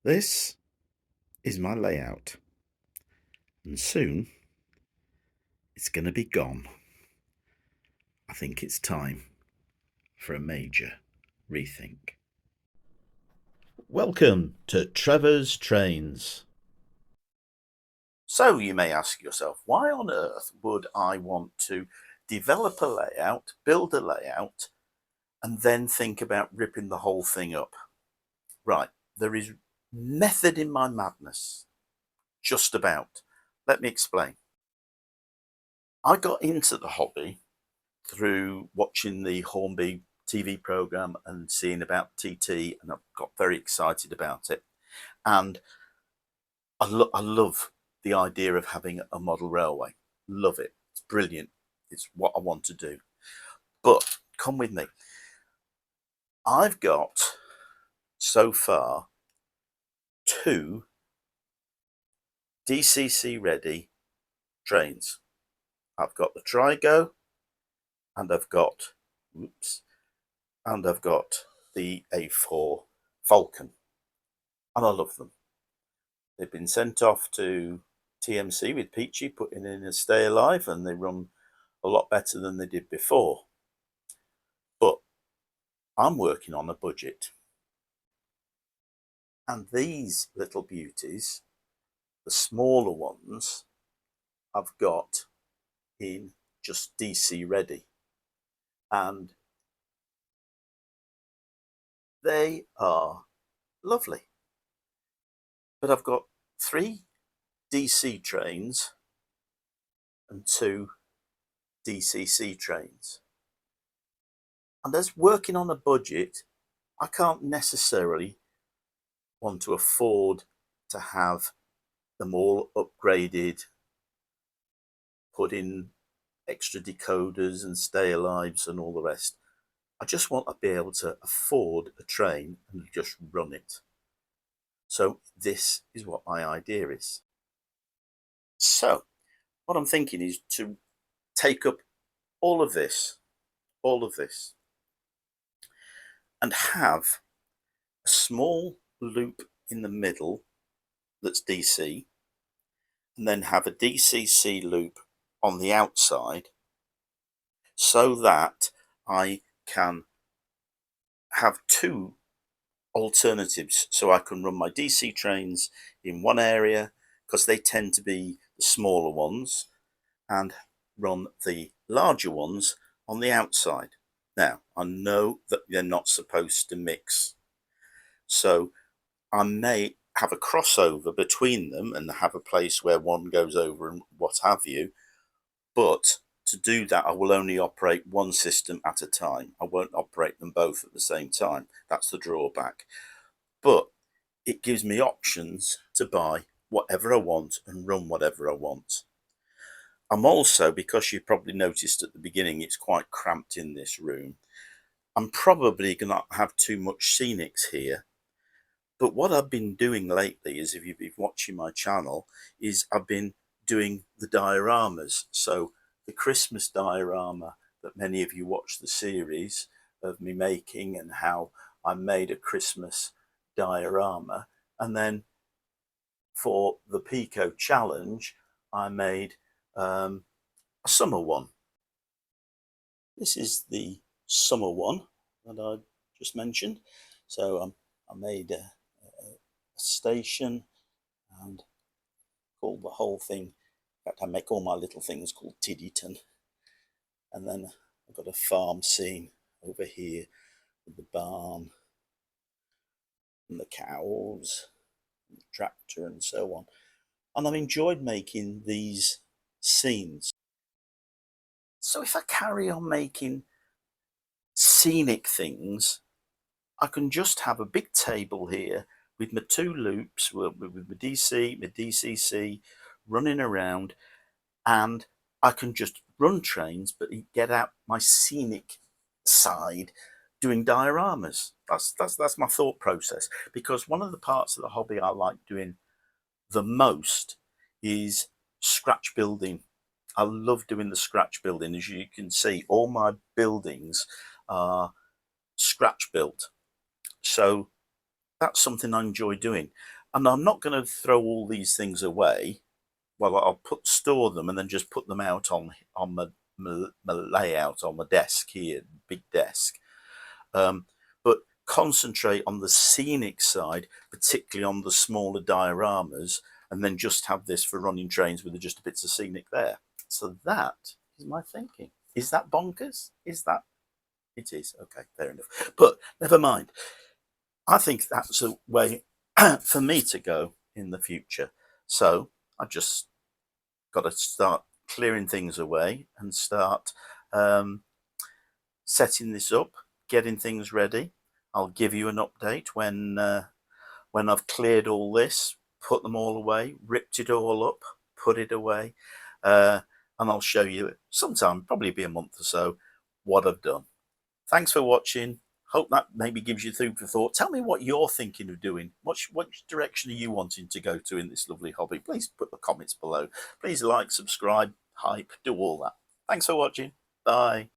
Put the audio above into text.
This is my layout, and soon it's going to be gone. I think it's time for a major rethink. Welcome to Trevor's Trains. So you may ask yourself, why on earth would I want to develop a layout, build a layout, and then think about ripping the whole thing up? Right, there is method in my madness. Just about. Let me explain. I got into the hobby through watching the Hornby TV program and seeing about TT, and I got very excited about it. And I love the idea of having a model railway. Love it. It's brilliant. It's what I want to do. But come with me. I've got so far 2 DCC ready trains. I've got the Trigo, and I've got the A4 Falcon, and I love them. They've been sent off to TMC with Peachy, putting in a stay alive, and they run a lot better than they did before. But I'm working on a budget, and these little beauties, the smaller ones, I've got in just DC ready, and they are lovely. But I've got 3 DC trains and 2 DCC trains. And as working on a budget, I can't necessarily want to afford to have them all upgraded, put in extra decoders and stay alives and all the rest. I just want to be able to afford a train and just run it. So this is what my idea is. So what I'm thinking is to take up all of this, and have a small loop in the middle that's DC, and then have a DCC loop on the outside, so that I can have 2 alternatives. So I can run my DC trains in one area, because they tend to be the smaller ones, and run the larger ones on the outside. Now, I know that they're not supposed to mix, so I may have a crossover between them and have a place where one goes over and what have you. But to do that, I will only operate one system at a time. I won't operate them both at the same time. That's the drawback. But it gives me options to buy whatever I want and run whatever I want. I'm also, because you probably noticed at the beginning, it's quite cramped in this room. I'm probably going to have too much scenics here. But what I've been doing lately is, if you've been watching my channel, is I've been doing the dioramas. So the Christmas diorama that many of you watch the series of me making, and how I made a Christmas diorama. And then for the Pico challenge, I made a summer one. This is the summer one that I just mentioned. So I made a station and called the whole thing. In fact, I make all my little things called Tiddyton. And then I've got a farm scene over here with the barn and the cows and the tractor and so on. And I've enjoyed making these scenes. So if I carry on making scenic things, I can just have a big table here with my 2 loops, with my DC, my DCC running around, and I can just run trains, but get out my scenic side doing dioramas. That's my thought process, because one of the parts of the hobby I like doing the most is scratch building. I love doing the scratch building. As you can see, all my buildings are scratch built. So that's something I enjoy doing. And I'm not going to throw all these things away. Well, I'll store them and then just put them out on my layout on my desk here, big desk. But concentrate on the scenic side, particularly on the smaller dioramas, and then just have this for running trains with just a bits of scenic there. So that is my thinking. Is that bonkers? Is that? It is. Okay, fair enough. But never mind. I think that's a way for me to go in the future. So I just got to start clearing things away and start setting this up, getting things ready. I'll give you an update when I've cleared all this, put them all away, ripped it all up, put it away, and I'll show you sometime, probably be a month or so, what I've done. Thanks for watching. Hope that maybe gives you food for thought. Tell me what you're thinking of doing. Which direction are you wanting to go to in this lovely hobby? Please put the comments below. Please like, subscribe, hype, do all that. Thanks for watching. Bye.